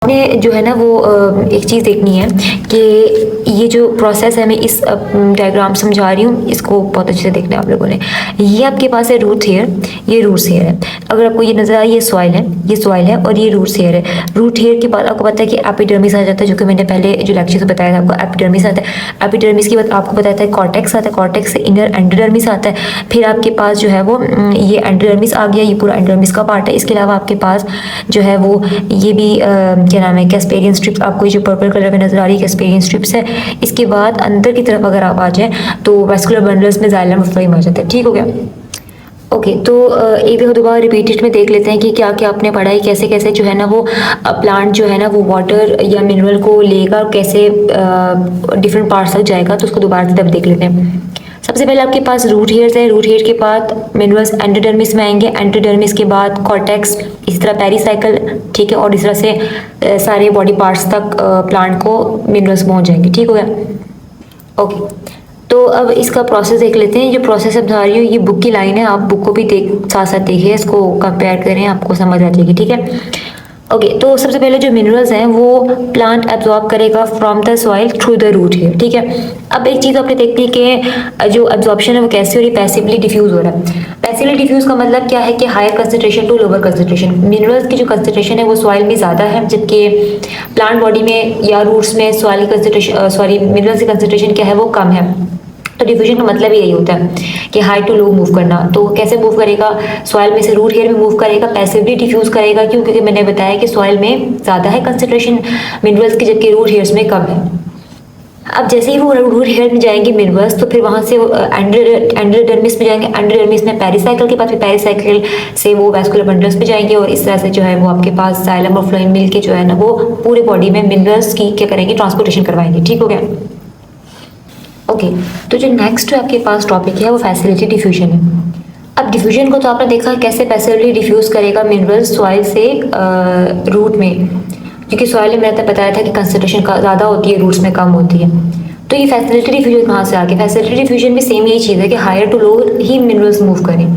आपने जो है ना वो एक चीज़ देखनी है कि ये जो प्रोसेस है मैं इस डायग्राम समझा रही हूँ, इसको बहुत अच्छे से देखना है आप लोगों ने। ये आपके पास है रूट हेयर, ये रूट्स हेयर है। अगर आपको ये नजर आए ये सॉइल है, ये सॉइल है और ये रूट्स हेयर है। रूट हेयर के बाद आपको पता है कि एपिडर्मिस आ जाता है, जो कि मैंने पहले जो लेक्चर से बताया था आपको, एपिडर्मिस आता है। एपिडर्मिस के बाद आपको बताया था कॉर्टेक्स आता है, कॉर्टेक्स से इनर एंडोडर्मिस आता है। फिर आपके पास जो है वो ये एंडोडर्मिस आ गया, ये पूरा एंडोडर्मिस का पार्ट है। इसके अलावा आपके पास जो है वो ये भी क्या नाम है, कैस्पेरियन स्ट्रिप्स, आपको जो पर्पल कलर में नजर आ रही है कैस्पेरियन स्ट्रिप्स है। इसके बाद अंदर की तरफ अगर आप आ जाए तो वेस्कुलर बंडल्स में जाइलम और फ्लोएम आ जाता है। ठीक हो गया? ओके तो एक दफ़ा दोबारा रिपीटेड में देख लेते हैं कि क्या क्या आपने पढ़ा है, कैसे कैसे जो है ना वो प्लांट जो है ना वो वाटर या मिनरल को लेगा और कैसे डिफरेंट पार्ट्स तक जाएगा। तो उसको दोबारा से तब देख लेते हैं। सबसे पहले आपके पास रूट हेयर्स है, रूट हेयर के बाद मिनरल्स एंडोडर्मिस में आएंगे, एंडोडर्मिस के बाद कॉर्टेक्स, इसी तरह पेरीसाइकिल, ठीक है, और इस तरह से सारे बॉडी पार्ट्स तक प्लांट को मिनरल्स पहुंच जाएंगे। ठीक हो गया? ओके तो अब इसका प्रोसेस देख लेते हैं। जो प्रोसेस अब बता रही हूँ ये बुक की लाइन है, आप बुक को भी साथ साथ देखिए, इसको कंपेयर करें, आपको समझ आ जाएगी। ठीक है? ओके तो सबसे पहले जो मिनरल्स हैं वो प्लांट एब्जॉर्ब करेगा from the soil through the root hair. ठीक है? अब एक चीज़ आपने देखनी है कि जो एब्जॉर्प्शन है वो कैसे हो रही है, पैसिवली डिफ्यूज हो रहा है। पैसिवली डिफ्यूज का मतलब क्या है कि higher concentration to lower concentration. Minerals की जो कंसंट्रेशन है वो सॉइल में ज़्यादा है, जबकि प्लांट बॉडी में या रूट्स में सॉइल की कंसंट्रेशन मिनरल्स की कंसंट्रेशन क्या है वो कम है। तो डिफ्यूजन का मतलब यही होता है कि हाई टू लो मूव करना। तो कैसे मूव करेगा, सॉइल में से रूट हेयर में मूव करेगा, पैसिवली डिफ्यूज करेगा। क्यों? क्योंकि मैंने बताया कि सॉइल में ज़्यादा है कंसंट्रेशन मिनरल्स की, जबकि रूट हेयर्स में कम है। अब जैसे ही वो रूट हेयर में जाएंगे मिनरल्स तो फिर वहाँ से एंडोडर्मिस में जाएंगे, एंडोडर्मिस में पेरीसाइकिल के बाद फिर पेरीसाइकिल से वो वैस्कुलर बंडल्स में जाएंगे और इस तरह से जो है वो आपके पास जाइलम और फ्लोएम मिल के जो है ना वो पूरे बॉडी में मिनरल्स की क्या करेंगे, ट्रांसपोर्टेशन करवाएंगे। ठीक हो गया? ओके तो जो नेक्स्ट आपके पास टॉपिक है वो फैसिलिटी डिफ्यूजन है। अब डिफ्यूजन को तो आपने देखा कैसे पैसिवली डिफ्यूज करेगा मिनरल्स सॉइल से रूट में, क्योंकि सॉइल में मैंने बताया था कि कंसंट्रेशन ज़्यादा होती है, रूट्स में कम होती है। तो ये फैसिलिटी डिफ्यूजन कहाँ से आ गया? फैसिलिटी डिफ्यूजन भी सेम यही चीज़ है कि हायर टू लोअर ही मिनरल्स मूव करें।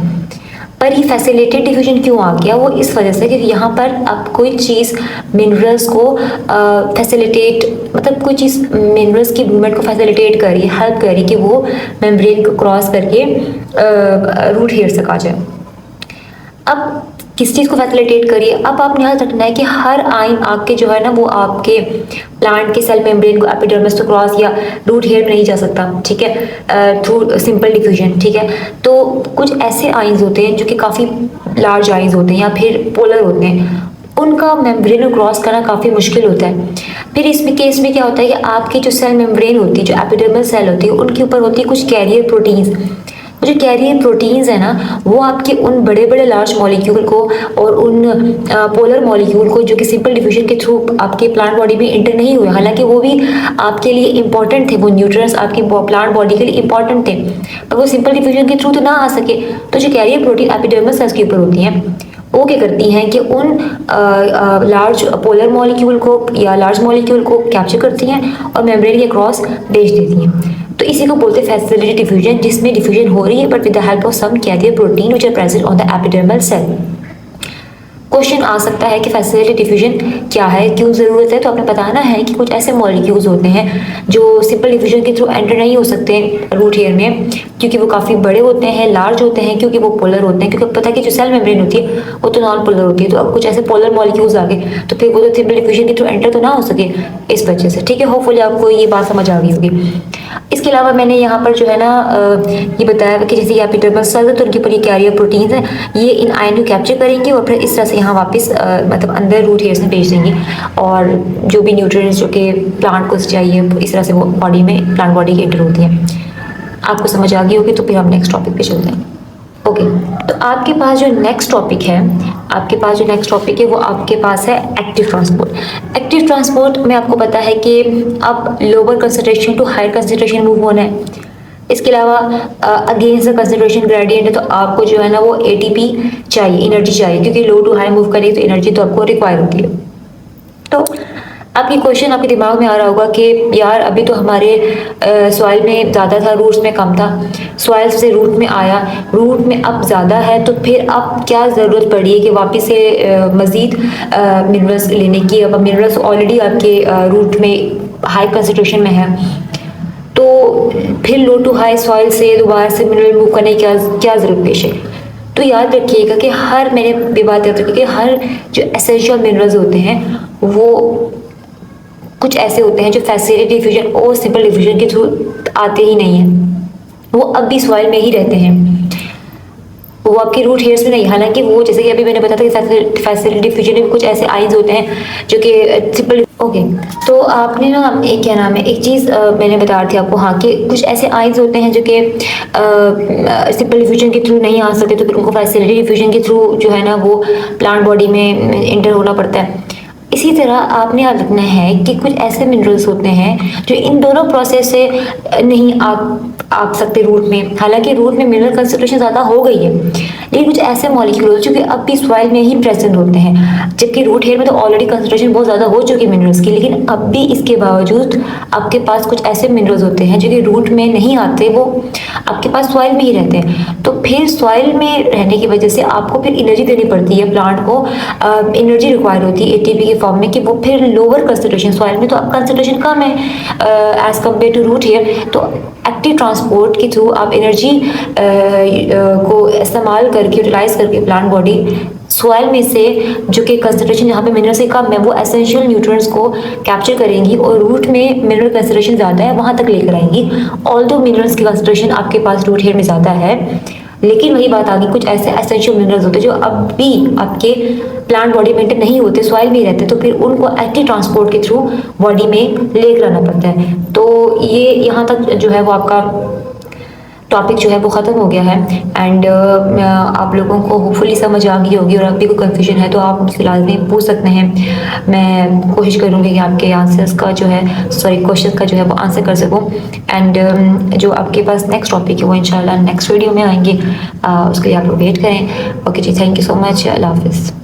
पर ये फैसिलिटेड डिफ्यूजन क्यों आ गया? वो इस वजह से कि यहाँ पर अब कोई चीज़ मिनरल्स को फैसिलिटेट, मतलब कोई चीज़ मिनरल्स की मूवमेंट को फैसिलिटेट कर रही है, हेल्प कर रही है कि वो मेम्ब्रेन को क्रॉस करके रूट हेयर तक आ जाए। अब किस चीज़ को फैसिलिटेट करिए? अब आपने यहाँ रखना है कि हर आइन आपके जो है ना वो आपके प्लांट के सेल मेम्ब्रेन को एपिडर्मिस टू क्रॉस या रूट हेयर में नहीं जा सकता। ठीक है? Through simple diffusion. ठीक है? तो कुछ ऐसे आइंस होते हैं जो कि काफ़ी लार्ज आइंस होते हैं या फिर पोलर होते हैं, उनका मेम्ब्रेन को क्रॉस करना काफ़ी मुश्किल होता है। फिर इसमें केस में क्या होता है कि आपकी जो सेल मेम्ब्रेन होती है, जो एपिडर्मल सेल होती है, उनके ऊपर होती है कुछ कैरियर प्रोटीन्स। जो कैरियर प्रोटीन्स है ना वो आपके उन बड़े बड़े लार्ज मॉलिक्यूल को और उन पोलर मॉलिक्यूल को जो कि सिंपल डिफ्यूजन के थ्रू आपके प्लांट बॉडी में इंटर नहीं हुए, हालांकि वो भी आपके लिए इंपॉर्टेंट थे, वो न्यूट्रिएंट्स आपकी प्लांट बॉडी के लिए इंपॉर्टेंट थे, पर वो सिंपल डिफ्यूजन के थ्रू तो ना आ सके। तो जो कैरियर प्रोटीन एपिडर्मल सेल्स के ऊपर होती हैं वो क्या करती हैं कि उन लार्ज पोलर मॉलिक्यूल को या लार्ज मॉलिक्यूल को कैप्चर करती हैं और मेम्ब्रेन के क्रॉस भेज देती हैं। तो इसी को बोलते हैं फैसिलिटी डिफ्यूजन, जिसमें डिफ्यूजन हो रही है but with the help of some carrier protein which are present on the epidermal cell. Question आ सकता है कि फैसिलिटी डिफ्यूजन क्या है, क्यों ज़रूरत है? तो आपने बताना है कि कुछ ऐसे मॉलिक्यूल्स होते हैं जो सिंपल डिफ्यूजन के थ्रू एंटर नहीं हो सकते रूट हेयर में, क्योंकि वो काफ़ी बड़े होते हैं, लार्ज होते हैं, क्योंकि वो पोलर होते हैं। क्योंकि पता है कि जो सेल मेम्ब्रेन होती है वो तो नॉन पोलर होती है, तो अब कुछ ऐसे पोलर मॉलिक्यूल्स आ गए तो फिर वो तो सिंपल डिफ्यूजन के थ्रू एंटर तो ना हो सके, इस वजह से। ठीक है? होपफुली आपको ये बात समझ आ गई होगी। इसके अलावा मैंने यहाँ पर जो है ना ये बताया कि जैसे एपिडर्मल सेल है तो उनके ऊपर ये कैरियर प्रोटीन्स हैं, ये इन आयन को कैप्चर करेंगे और फिर इस तरह से यहाँ वापस मतलब अंदर रूट हेयर्स में भेज देंगे और जो भी न्यूट्रिएंट्स जो कि प्लांट को चाहिए इस तरह से वो बॉडी में, प्लांट बॉडी की एंटर होती हैं। आपको समझ आ गई होगी, तो फिर हम नेक्स्ट टॉपिक पे चलते हैं। ओके तो आपके पास जो नेक्स्ट टॉपिक है, वो आपके पास है एक्टिव ट्रांसपोर्ट। एक्टिव ट्रांसपोर्ट में आपको पता है कि अब lower concentration to higher concentration move होना है। इसके अलावा अगेंस्ट द कंसंट्रेशन ग्रेडियंट है तो आपको जो है ना वो एटीपी चाहिए, एनर्जी चाहिए, क्योंकि लो टू हाई मूव करेगी तो एनर्जी तो आपको रिक्वायर होती है। तो आपकी क्वेश्चन आपके दिमाग में आ रहा होगा कि यार अभी तो हमारे सॉइल में ज़्यादा था, रूट्स में कम था, सॉइल से रूट में आया, रूट में अब ज़्यादा है, तो फिर अब क्या ज़रूरत पड़ी है कि वापस से मज़ीद मिनरल्स लेने की? अब मिनरल्स ऑलरेडी आपके रूट में हाई कंसंट्रेशन में है, तो फिर लो टू हाई सॉइल से दोबारा से मिनरल मूव करने की क्या ज़रूरत पेश है? तो याद रखिएगा कि मैंने भी बात याद रखी कि हर जो एसेंशियल मिनरल्स होते हैं वो कुछ ऐसे होते हैं जो फैसिलिटी डिफ्यूजन और सिंपल डिफ्यूजन के थ्रू आते ही नहीं हैं, वो अब भी सॉइल में ही रहते हैं, वो आपके रूट हेयर्स में नहीं। हालांकि वो जैसे कि अभी मैंने बताया था कि फैसिलिटी डिफ्यूजन में कुछ ऐसे आइंस होते हैं जो कि सिंपल ओके। तो आपने ना एक क्या नाम है, एक चीज़ मैंने बता रही थी आपको, हाँ, कि कुछ ऐसे आइंस होते हैं जो कि सिंपल डिफ्यूजन के थ्रू नहीं आ सकते, तो फिर उनको फैसिलिटी डिफ्यूजन के थ्रू जो है ना वो प्लांट बॉडी में इंटर होना पड़ता है। इसी तरह आपने याद रखना है कि कुछ ऐसे मिनरल्स होते हैं जो इन दोनों प्रोसेस से नहीं आ सकते रूट में। हालांकि रूट में मिनरल कंसंट्रेशन ज़्यादा हो गई है, लेकिन कुछ ऐसे मॉलिक्यूल जो कि अब भी सॉइल में ही प्रेजेंट होते हैं, जबकि रूट हेयर में तो ऑलरेडी कंसंट्रेशन बहुत ज़्यादा हो चुकी है मिनरल्स की, लेकिन अब भी इसके बावजूद आपके पास कुछ ऐसे मिनरल्स होते हैं जो कि रूट में नहीं आते, वो आपके पास सॉइल में ही रहते हैं। तो फिर सॉइल में रहने की वजह से आपको फिर एनर्जी देनी पड़ती है, प्लांट को एनर्जी रिक्वायर होती है एटीपी के फॉर्म में, कि वो फिर लोअर कंसंट्रेशन, सॉइल में तो अब कंसंट्रेशन कम है as compare to root hair, तो एक्टिव ट्रांसपोर्ट के थ्रू आप एनर्जी को इस्तेमाल करके, यूटिलाइज करके प्लांट बॉडी सॉइल में से जो कि कंसंट्रेशन जहाँ पे मिनरल से कम है वो एसेंशियल न्यूट्रिएंट्स को कैप्चर करेंगी और रूट में मिनरल कंसंट्रेशन ज़्यादा है वहाँ तक लेकर आएंगी। ऑल्दो मिनरल्स की कंसंट्रेशन आपके पास रूट हेयर में ज़्यादा है, लेकिन वही बात आ गई, कुछ ऐसे एसेंशियल मिनरल्स होते हैं जो अब भी आपके प्लांट बॉडी में नहीं होते, सॉइल में ही रहते, तो फिर उनको एक्टिव ट्रांसपोर्ट के थ्रू बॉडी में लेकर आना पड़ता है। तो ये यहाँ तक जो है वो आपका टॉपिक जो है वो ख़त्म हो गया है। एंड आप लोगों को होपफुली समझ आ गई होगी, और अभी कोई कन्फ्यूजन है तो आप मुझसे लाजमी पूछ सकते हैं। मैं कोशिश करूँगी कि आपके आंसर्स का जो है, सॉरी, क्वेश्चन का जो है वो आंसर कर सकूँ। एंड जो आपके पास नेक्स्ट टॉपिक है वो इंशाल्लाह नेक्स्ट वीडियो में आएंगे, उसके लिए आप लोग वेट करें। ओके जी, थैंक यू सो मच, अल्लाह हाफिज़।